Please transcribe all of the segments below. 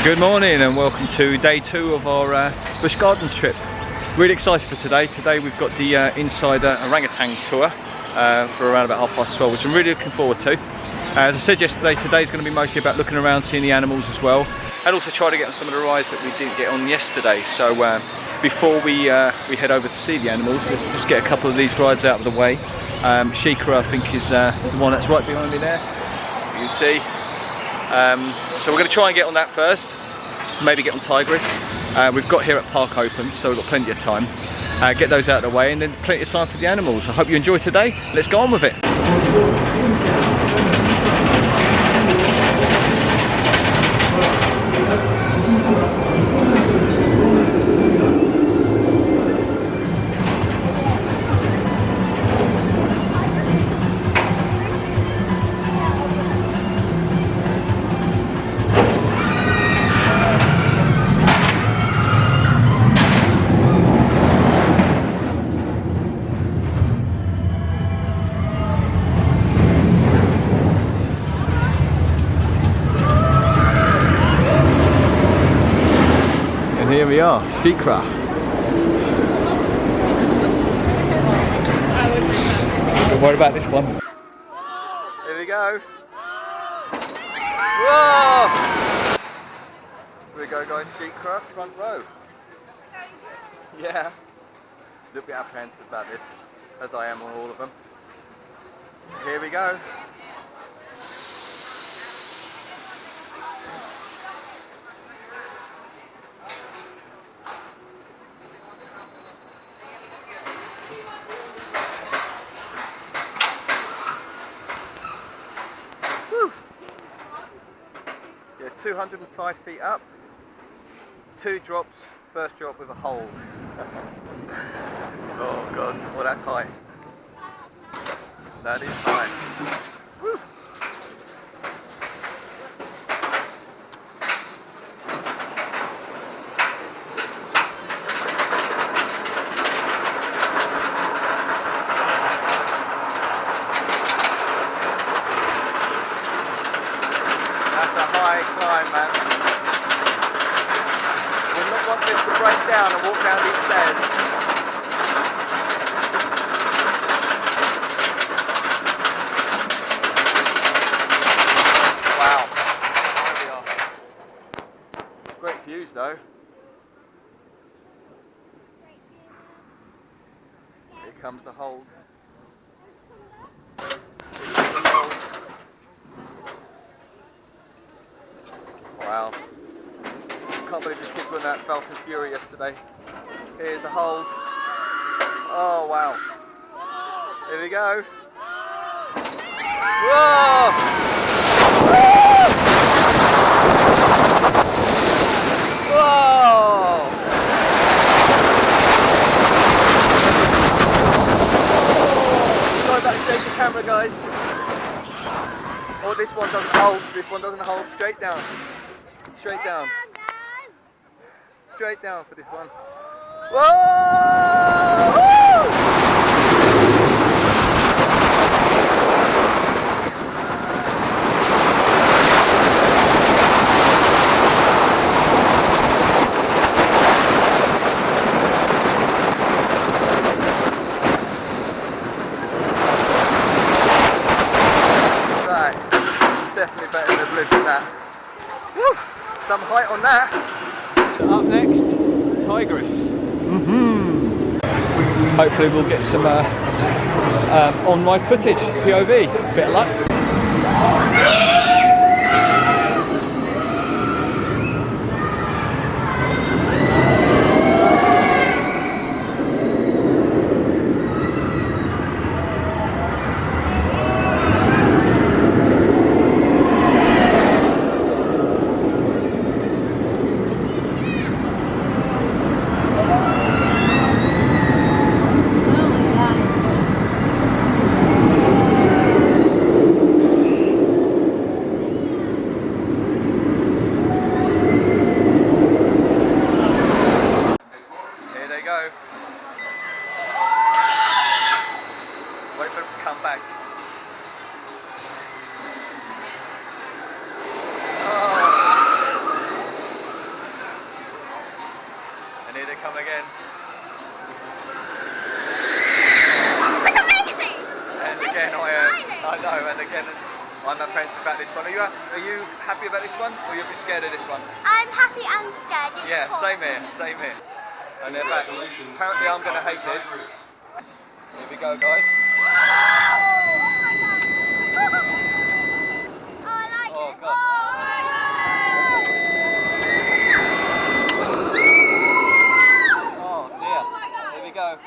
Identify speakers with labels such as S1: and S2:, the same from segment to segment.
S1: Good morning and welcome to day 2 of our Busch Gardens trip. Really excited for today. Today we've got the Insider Orangutan tour for around about 12:30, which I'm really looking forward to. As I said yesterday, today's going to be mostly about looking around, seeing the animals as well, and also try to get on some of the rides that we didn't get on yesterday. So before we head over to see the animals, let's just get a couple of these rides out of the way. Sheikra, I think, is the one that's right behind me there. You can see. So we're going to try and get on that first, maybe get on Tigris. We've got here at Park open, so we've got plenty of time. Get those out of the way and then plenty of time for the animals. I hope you enjoy today. Let's go on with it. Here we are, Sheikra. Don't worry about this one. Here we go. Whoa! Here we go, guys. Sheikra, front row. Yeah. A little bit apprehensive about this, as I am on all of them. Here we go. Yeah, 205 feet up, 2 drops, first drop with a hold. Oh god, well that's high. That is high. Woo. That's a high climb, man. We'll not want this to break down and walk down these stairs. Wow. There we are. Great views though. Here comes the hold. Wow. Can't believe the kids went at Falcon Fury yesterday. Here's the hold. Oh wow. Here we go. Whoa! Whoa! Sorry about shaking the camera, guys. Oh, this one doesn't hold. This one doesn't hold. Straight down. Straight down. Straight down for this one. Whoa! Right. Definitely better than blue than that. Woo! Some height on that. Up next, Tigris. Hopefully we'll get some on-ride footage, POV. Bit of luck. And here they come again.
S2: That's amazing!
S1: And again, I know, and again, I'm apprehensive about this one. Are you happy about this one, or are you a bit scared of this one?
S2: I'm happy and scared.
S1: Yeah, same here, same here. And they're back. Apparently I'm going to hate this. Here we go, guys. Oh, God. Oh, dear. Here we go.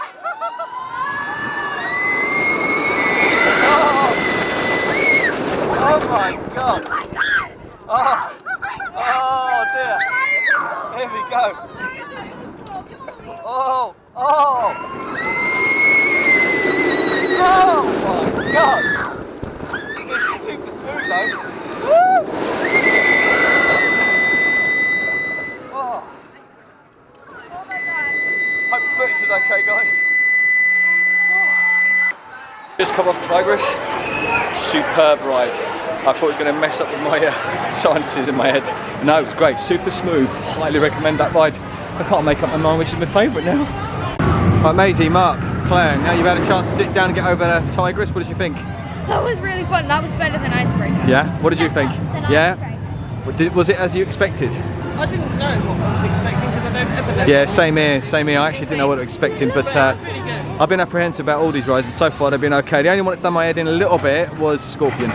S1: Oh my God!
S2: Oh my God!
S1: Oh dear! Here we go! Oh! Oh! Oh my God! This is super smooth though. Woo! Oh!
S2: Oh my God!
S1: Hope the footage was okay, guys. Just come off Tigris. Superb ride. I thought it was going to mess up with my sinuses in my head. No, it was great. Super smooth. Highly recommend that ride. I can't make up my mind which is my favourite now. Right, Maisie, Mark, Claire, now you've had a chance to sit down and get over Tigris. What did you think?
S3: That was really fun. That was better than Icebreaker.
S1: Yeah? What did you think? Yeah? Was it as you expected?
S4: I didn't know what I was expecting because I don't ever know.
S1: Yeah, same here, same here. I actually didn't know what to expect, but
S4: Really good.
S1: I've been apprehensive about all these rides and so far they've been okay. The only one that done my head in a little bit was Scorpion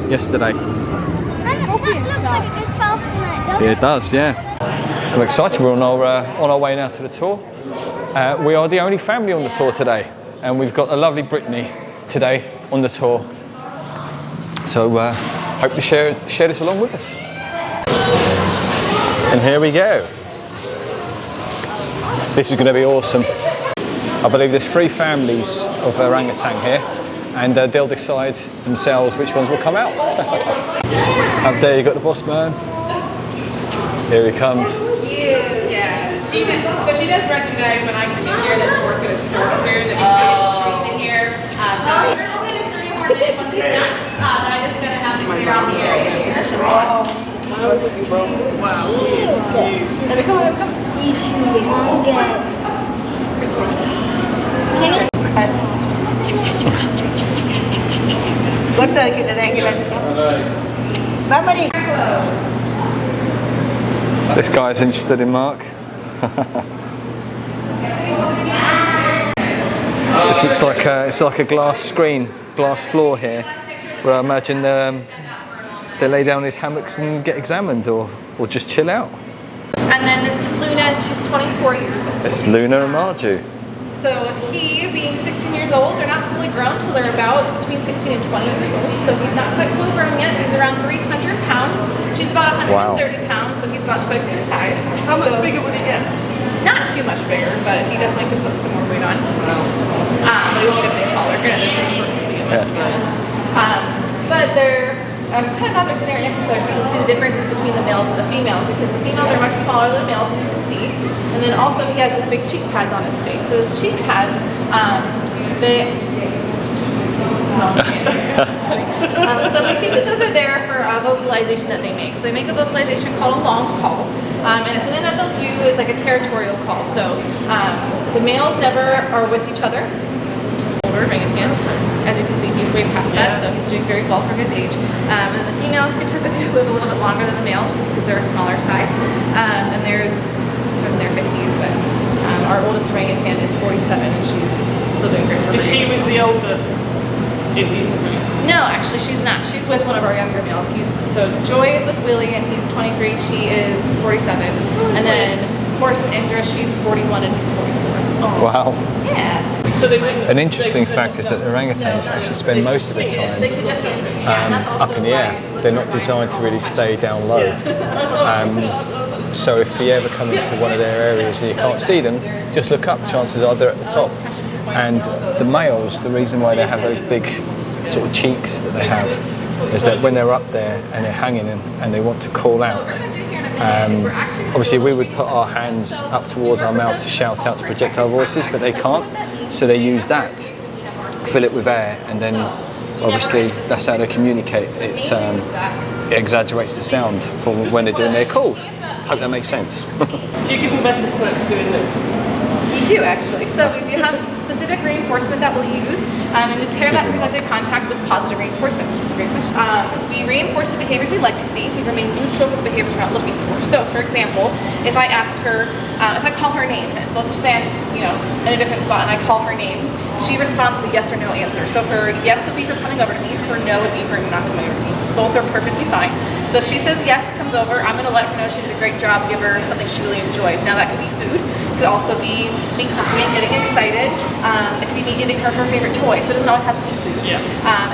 S1: yesterday.
S2: That looks like it goes faster than it does.
S1: Yeah, it does, yeah. I'm excited. We're on our way now to the tour. We are the only family on the tour today, and we've got a lovely Brittany today on the tour. So hope to share this along with us. And here we go. This is going to be awesome. I believe there's 3 families of orangutan here, and they'll decide themselves which ones will come out. Up there you got the boss man. Here he comes.
S5: Yeah, so she does recognize when I come in here that tour's going to start soon, that she's going to get some treats in here. So we're going to wait 30 more minutes once he's done, then I'm just going to have to clear out the area here.
S4: I was looking, bro. Wow. And come.
S2: He's humongous.
S1: This guy's interested in Mark. This looks like it's like a glass screen, glass floor here, where I imagine they lay down these hammocks and get examined, or just chill out.
S5: And then this is Luna, and she's 24 years old.
S1: It's Luna and Marju.
S5: So he, being 16 years old, they're not fully grown till they're about between 16 and 20 years old. So he's not quite full grown yet. He's around 300 pounds. She's about 130 pounds, so he's about twice her size.
S4: How much bigger would he get?
S5: Not too much bigger, but he definitely could put some more weight on. But he won't get any taller. Granted, they're pretty short to begin with, to be honest. But they're kind of got their scenario next to each other, so you can see the differences between the males and the females, because the females are much smaller than the males, as you can see. And then also he has this big cheek pads on his face. So his cheek pads, they smell so we think that those are there for vocalization that they make. So they make a vocalization called a long call. And it's something that they'll do is like a territorial call. So the males never are with each other. Older orangutan, as you can see, he's way past that, so he's doing very well for his age. And the females can typically live a little bit longer than the males, just because they're a smaller size. And there's in their 50s, but our oldest orangutan is 47, and she's still doing great for her
S4: Is she
S5: age.
S4: with the older in his group?
S5: No, actually, she's not. She's with one of our younger males. So Joy is with Willie, and he's 23. She is 47, and then Horse and Indra, she's 41, and he's 44.
S1: Wow.
S5: Yeah.
S4: So
S1: An interesting fact is that orangutans actually spend most of their time up in the air. They're not designed to really stay down low. So if you ever come into one of their areas and you can't see them, just look up. Chances are they're at the top. And the males, the reason why they have those big sort of cheeks that they have is that when they're up there and they're hanging and they want to call out, obviously we would put our hands up towards our mouths to shout out to project our voices, but they can't. So they use that, fill it with air, and then obviously that's how they communicate. It's exaggerates the sound for when they're doing their calls. Hope that makes sense.
S4: Do you give them better snacks doing this?
S5: We do actually. So we do have specific reinforcement that we'll use, and we pair that presented contact with positive reinforcement, which is a great question. We reinforce the behaviors we like to see. We remain neutral for the behaviors we're not looking for. So, for example, if I ask her, if I call her name, and so let's just say I'm, in a different spot, and I call her name, she responds with a yes or no answer. So her yes would be her coming over to me, her no would be her not coming over to me. Both are perfectly fine. So if she says yes, comes over, I'm gonna let her know she did a great job, give her something she really enjoys. Now that could be food, it could also be me complimenting, getting excited. It could be me giving her her favorite toy, so it doesn't always have to be food.
S4: Yeah.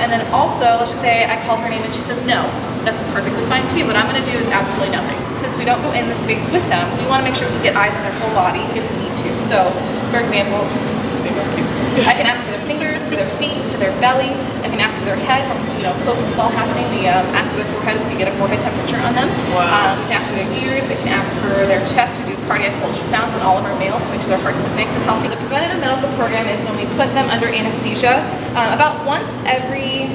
S5: And then also, let's just say I call her name and she says no. That's perfectly fine too. What I'm gonna do is absolutely nothing. Since we don't go in the space with them, we wanna make sure we get eyes on their whole body if we need to. So, for example, I can ask for their fingers, for their feet, for their belly. I can ask for their head. When it's all happening, we ask for their forehead. We can get a forehead temperature on them.
S4: Wow.
S5: We can ask for their ears. We can ask for their chest. We do cardiac ultrasounds on all of our males to make sure their heart makes them healthy. The preventative medical program is when we put them under anesthesia about once every,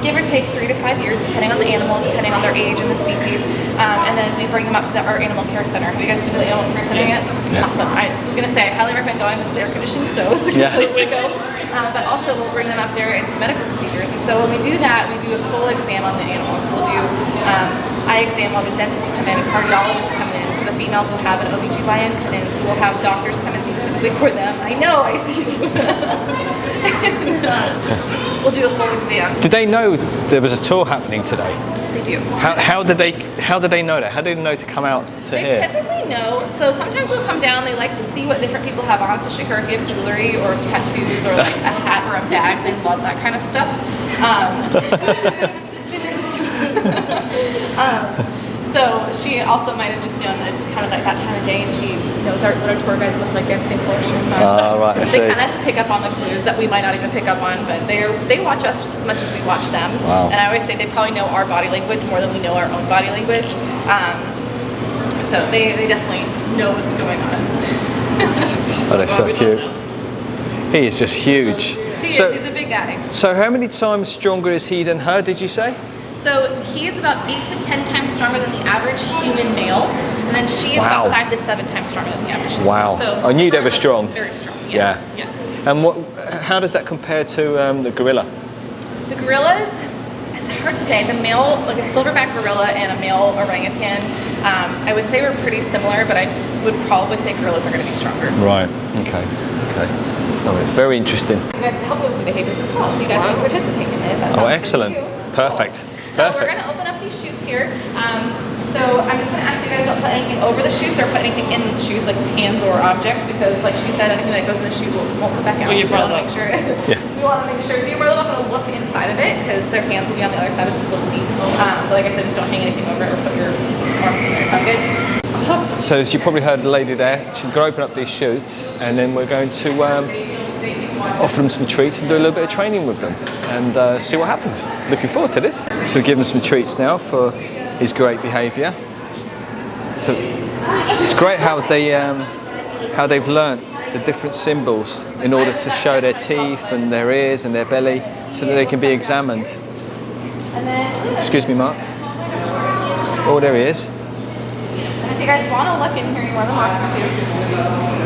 S5: give or take 3 to 5 years, depending on the animal, depending on their age and the species. And then we bring them up to our animal care center. Have you guys been to the animal care center yet?
S1: Yeah.
S5: Awesome. I was going to say, I highly recommend going because it's air conditioned, so it's a good place to go. But also we'll bring them up there and do medical procedures. And so when we do that, we do a full exam on the animals. So we'll do eye exam while the dentists come in, and cardiologists come in. The females will have an OBGYN come in, so we'll have doctors come in specifically for them. I know, I see you. We'll do a full exam.
S1: Did they know there was a tour happening today?
S5: They do.
S1: How did they know that? How did they know to come out to
S5: They
S1: here?
S5: typically know. So sometimes they'll come down. They like to see what different people have on, especially if you have jewelry or tattoos or like a hat or a bag. They love that kind of stuff. So she also might have just known that it's kind of like that time of day, and she knows what our tour guides look like. They have the same color shirts on.
S1: Right, I see.
S5: They kind of pick up on the clues that we might not even pick up on, but they watch us just as much as we watch them.
S1: Wow.
S5: And I always say they probably know our body language more than we know our own body language. So they definitely know what's going on.
S1: Oh, they're so cute. He is just huge.
S5: He's a big guy.
S1: So how many times stronger is he than her, did you say?
S5: So he is about 8 to 10 times stronger than the average human male, and then she is about 5 to 7 times stronger than the average human
S1: Wow.
S5: male. So
S1: I knew they were strong.
S5: Very strong, yes.
S1: Yeah.
S5: Yes.
S1: And how does that compare to the gorilla?
S5: The gorillas, it's hard to say. The male, like a silverback gorilla and a male orangutan, I would say we're pretty similar, but I would probably say gorillas are going to be stronger.
S1: Right. Okay. All right. Very interesting.
S5: You guys to help with some behaviors as well, so you guys can participate in it. That sounds good
S1: Excellent.
S5: to you.
S1: Perfect.
S5: So we're going to open up these chutes here. So I'm just going to ask you guys don't put anything over the chutes or put anything in the chutes, like hands or objects, because like she said, anything that goes in the chute won't come back out.
S4: Well, you
S5: so
S4: brought
S5: we want to make sure. We want to make sure. So you're more than welcome to look inside of it, because their hands will be on the other side, just look see. But like I said, just don't hang anything over it or put your arms in there. Sound good?
S1: So as you probably heard the lady there, she's going to open up these chutes, and then we're going to offer them some treats and do a little bit of training with them and see what happens. Looking forward to this. So we give him some treats now for his great behaviour. So it's great how they've learnt the different symbols in order to show their teeth and their ears and their belly so that they can be examined. Excuse me, Mark. Oh, there he is.
S5: And if you guys want to look in here, you're more than welcome to.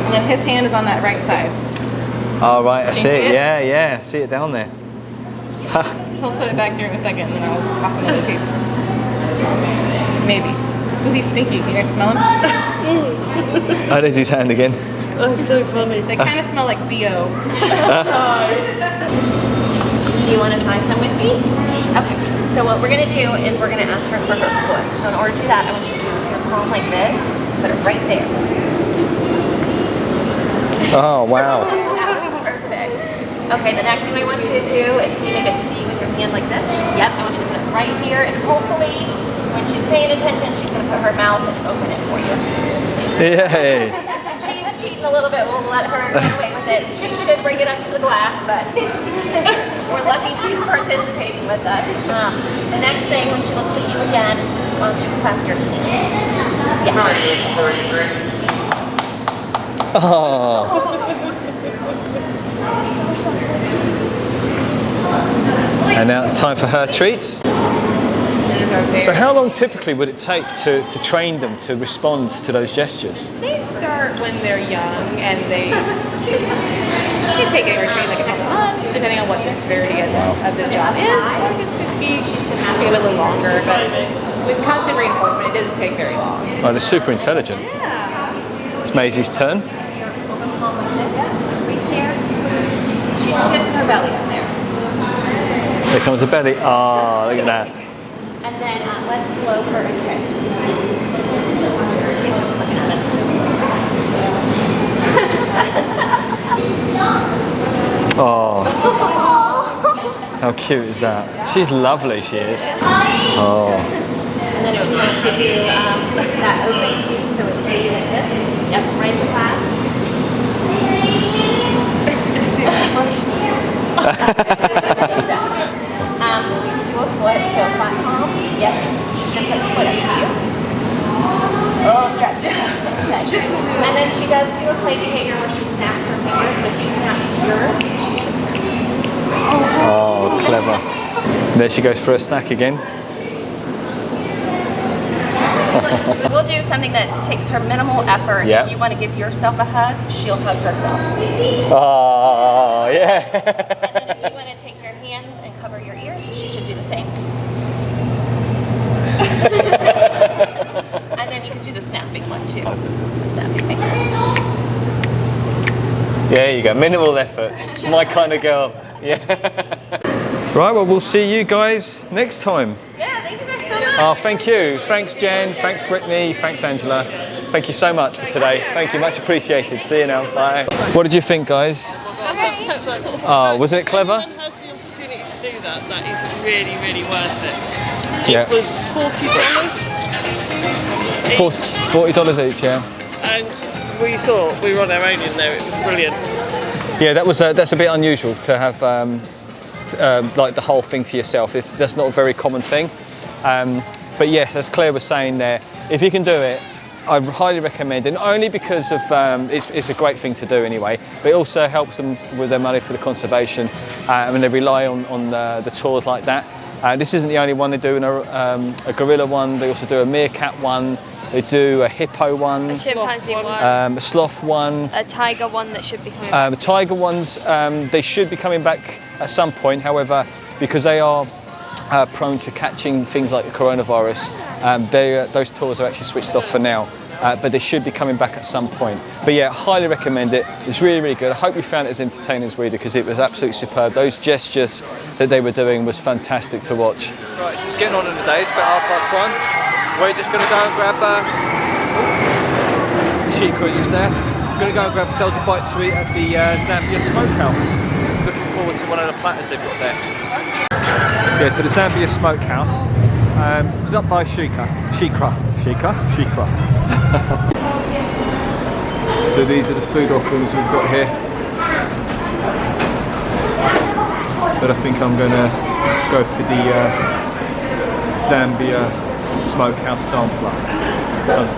S5: And then his hand is on that right side.
S1: Oh, right, I
S5: Can you
S1: see
S5: see
S1: it.
S5: it?
S1: Yeah, I see it down there.
S5: He'll put it back here in a second, and then I'll toss him another piece. Maybe. Ooh, he's stinky. You guys smell him?
S1: Oh, there's his hand again.
S4: That's so funny.
S5: They kind of smell like BO.
S6: Do you want to try some with me? Okay, so what we're going to do is we're going to ask her for her foot. So in order to do that, I want you to do your palm like this, put it right there.
S1: Oh, wow.
S6: That's perfect. Okay, the next thing I want you to do is can you make a C with your hand like this? Yep, I want you to put it right here, and hopefully when she's paying attention, she's going to put her mouth and open it for you.
S1: Yay.
S6: She's cheating a little bit. We'll let her get away with it. She should bring it up to the glass, but we're lucky she's participating with us. The next thing, when she looks at you again, why don't you clasp your hands? Yeah.
S1: Oh. And now it's time for her treats.
S5: And his are very...
S1: So how long typically would it take to train them to respond to those gestures?
S5: They start when they're young, and they take anywhere between like a couple months, depending on what the severity of the job is. Or I guess it could be take a little longer, but with constant reinforcement, it doesn't take very long.
S1: Oh, they're super intelligent.
S5: Yeah.
S1: It's Maisie's turn.
S6: Right there. She shifts her belly up there.
S1: Here comes the belly. Ah, look at that.
S6: And then let's blow her and kiss. She's just looking at us.
S1: Oh, how cute is that? She's lovely, she is. Oh.
S6: And then it would want to do that open cue so it's sitting like this. Yep, right in the class. We do a foot, so flat palm. Yep. She's going to put the foot up to you. Oh, stretch. And then she does do a play behavior where she snaps her fingers. So if you snap yours, she should snap yours.
S1: Oh, clever. There she goes for a snack again.
S6: We'll do something that takes her minimal effort.
S1: Yep.
S6: If you want to give yourself a hug, she'll hug herself.
S1: Oh, yeah.
S6: And then if you want to take your hands and cover your ears, she should do the same. And then you can do the snapping one too. The snapping fingers.
S1: There you go, minimal effort. She's my kind of girl. Yeah. Right, well, we'll see you guys next time.
S5: Yeah, thank you guys so much.
S1: Oh, thank you. Thanks, Jen. Thanks, Brittany. Thanks, Angela. Thank you so much for today. Thank you, much appreciated. See you now. Bye. What did you think, guys?
S3: That was so cool.
S1: Oh, wasn't it clever?
S4: If anyone has the opportunity to do that, that is really, really worth it.
S1: Yeah.
S4: It was $40.
S1: $40 each, yeah.
S4: And we saw, we were on our own in there, it was brilliant.
S1: Yeah, that's a bit unusual to have like the whole thing to yourself. That's not a very common thing. But yes, as Claire was saying there, if you can do it, I highly recommend it. Not only because of it's a great thing to do anyway, but it also helps them with their money for the conservation. When they rely on the tours like that. This isn't the only one. They do a gorilla one. They also do a meerkat one. They do a hippo one.
S3: A chimpanzee one.
S1: A sloth one.
S3: A tiger one that should be coming back.
S1: The tiger ones, they should be coming back at some point. However, because they are prone to catching things like the coronavirus, those tours are actually switched off for now. But they should be coming back at some point. But yeah, highly recommend it. It's really, really good. I hope you found it as entertaining as we did, because it was absolutely superb. Those gestures that they were doing was fantastic to watch. Right, so it's getting on in the day. It's about 1:30. We're just going to go and grab Sheikra is there. We're going to go and grab ourselves a bite to eat at the Zambia Smokehouse. Looking forward to one of the platters they've got there. Yeah, so the Zambia Smokehouse is up by Sheikra. So these are the food offerings we've got here. But I think I'm going to go for the Zambia Smokehouse sampler.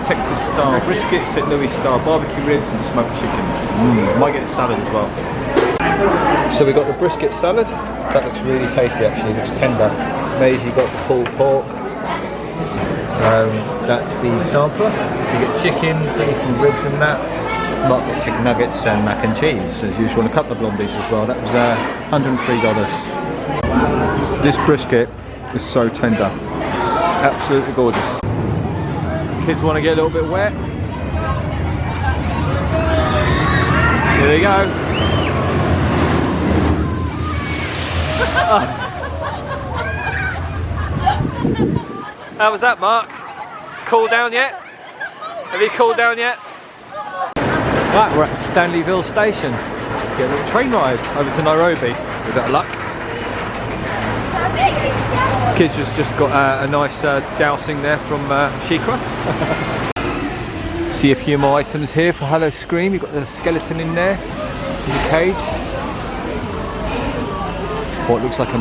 S1: Texas style brisket, St. Louis style barbecue ribs and smoked chicken. Might get the salad as well. So we got the brisket salad. That looks really tasty actually, it looks tender. Maisie got the pulled pork. That's the sampler. You get chicken, beef and ribs and that. Mark got chicken nuggets and mac and cheese as usual, and a couple of blondies as well. That was $103. This brisket is so tender. Absolutely gorgeous. Kids want to get a little bit wet. Here they go. How was that, Mark? Cooled down yet? Have you cooled down yet? Right, we're at Stanleyville Station. Get a little train ride over to Nairobi with a bit of luck. Kids just got a nice dousing there from Sheikra. See a few more items here for Hello Scream. You've got the skeleton in there, in the cage. What looks like a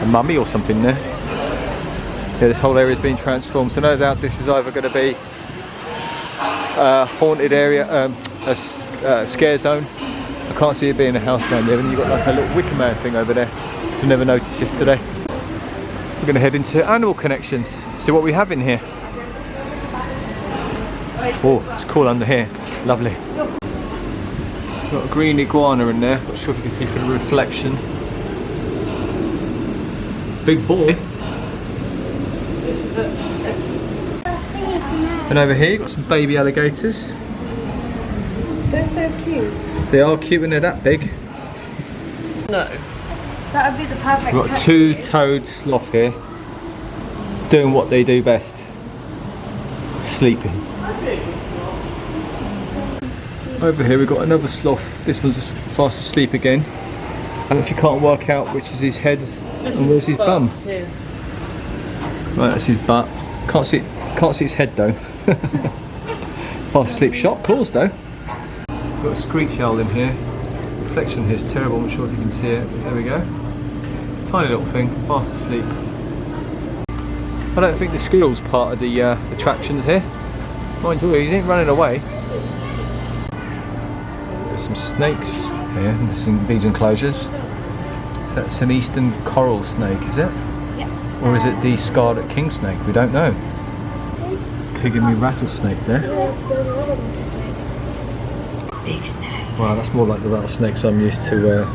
S1: mummy or something there. Yeah, this whole area is being transformed, so no doubt this is either going to be a haunted area, a scare zone. I can't see it being a house around there, and you've got like a little wicker man thing over there, which I never noticed yesterday. We're going to head into Animal Connections, see what we have in here. Oh, it's cool under here, lovely. Got a green iguana in there, not sure if you can see from the reflection. Big boy. And over here you've got some baby alligators.
S3: They're so cute.
S1: They are cute when they're that big.
S3: No. That would be the perfect.
S1: We've got two-toed sloth here, doing what they do best, sleeping. Over here we've got another sloth. This one's just fast asleep again. I actually can't work out which is his head and where's his bum.
S4: Yeah.
S1: Right, that's his butt. Can't see his head though. Fast asleep shot, claws though. Got a screech owl in here. Reflection here is terrible, I'm not sure if you can see it. There we go. Tiny little thing, fast asleep. I don't think the squirrel's part of the attractions here. Mind you, he ain't running away. There's some snakes here in these enclosures. So that's an eastern coral snake, is it?
S3: Yeah.
S1: Or is it the scarlet king snake? We don't know. Could give me rattlesnake there.
S3: Big snake.
S1: Wow, that's more like the rattlesnakes I'm used to,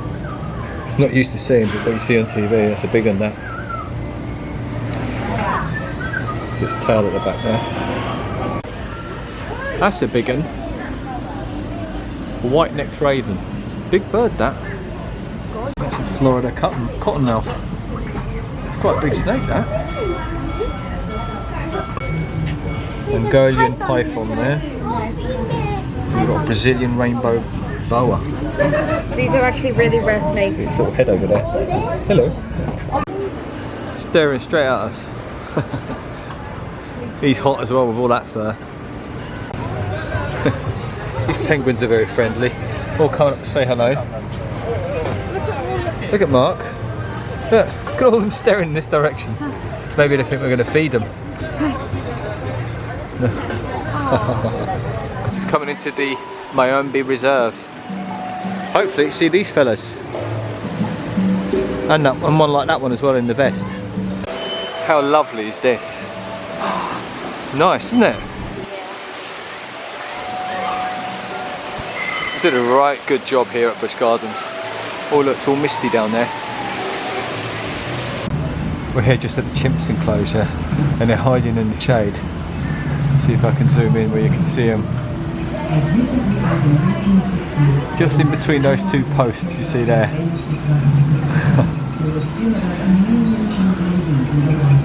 S1: not used to seeing, but what you see on TV, that's a big one that. Its tail at the back there. That's a big one. White-necked raven. Big bird that. That's a Florida cottonmouth. It's quite a big snake that. Mongolian python there. We've got a Brazilian rainbow boa.
S3: These are actually really rare snakes.
S1: See its little head over there. Hello. Staring straight at us. He's hot as well with all that fur. These penguins are very friendly. All come up to say hello. Look at Mark. Look at all of them staring in this direction. Maybe they think we're going to feed them. No. Just coming into the Mayombe Reserve. Hopefully you see these fellas. And one like that one as well in the vest. How lovely is this? Nice, isn't it? I did a right good job here at Busch Gardens. Oh look, it's all misty down there. We're here just at the Chimps Enclosure and they're hiding in the shade. See if I can zoom in where you can see them. Just in between those two posts you see there.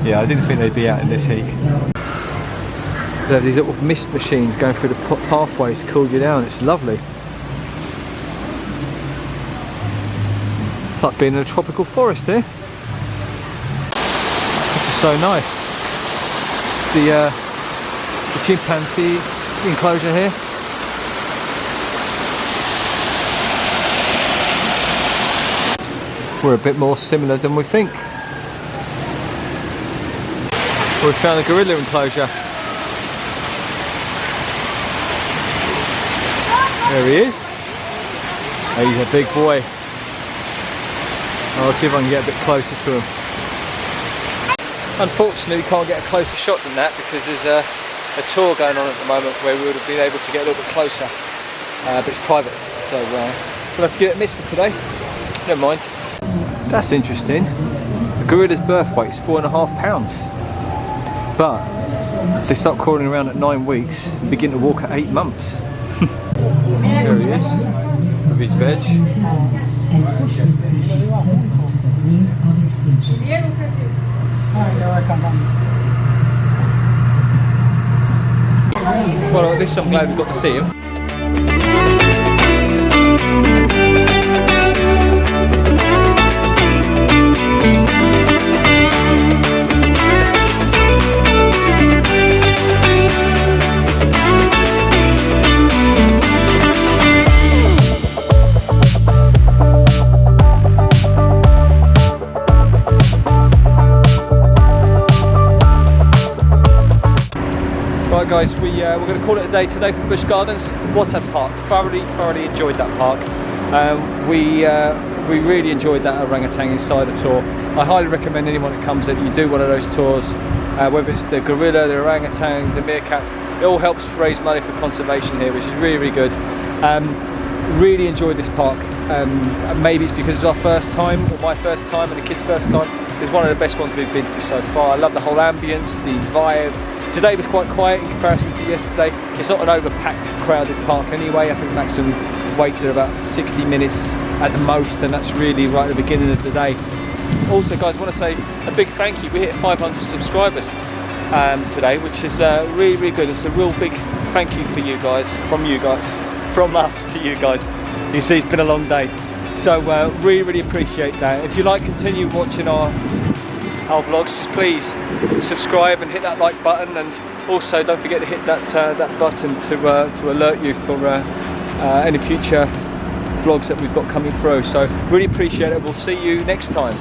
S1: Yeah, I didn't think they'd be out in this heat. They have these little mist machines going through the pathways to cool you down. It's lovely. It's like being in a tropical forest here. This is so nice. The Chimpanzees Enclosure here. We're a bit more similar than we think. We found the gorilla enclosure. There he is. Oh, he's a big boy. I'll see if I can get a bit closer to him. Unfortunately, we can't get a closer shot than that because there's a tour going on at the moment where we would have been able to get a little bit closer. But it's private, so we'll have to give it a miss for today. Never mind. That's interesting. A gorilla's birth weight is 4.5 pounds. But they start crawling around at 9 weeks and begin to walk at 8 months. There he is, with his veg. Well, at least I'm glad we got to see him. Right guys, we're going to call it a day today from Busch Gardens. What a park, thoroughly enjoyed that park. We really enjoyed that Orangutan Insider tour. I highly recommend anyone that comes that you do one of those tours, whether it's the gorilla, the orangutans, the meerkats. It all helps raise money for conservation here, which is really, really good. Really enjoyed this park. Maybe it's because it's our first time, or my first time, and the kids' first time. It's one of the best ones we've been to so far. I love the whole ambience, the vibe. Today was quite quiet in comparison to yesterday. It's not an overpacked, crowded park anyway. I think maximum waits are about 60 minutes at the most, and that's really right at the beginning of the day. Also, guys, I want to say a big thank you. We hit 500 subscribers today, which is really, really good. It's a real big thank you for you guys, from us to you guys. You see, it's been a long day, so really, really appreciate that. If you like, continue watching our vlogs, just please subscribe and hit that like button, and also don't forget to hit that button to alert you for any future vlogs that we've got coming through. So really appreciate it. We'll see you next time.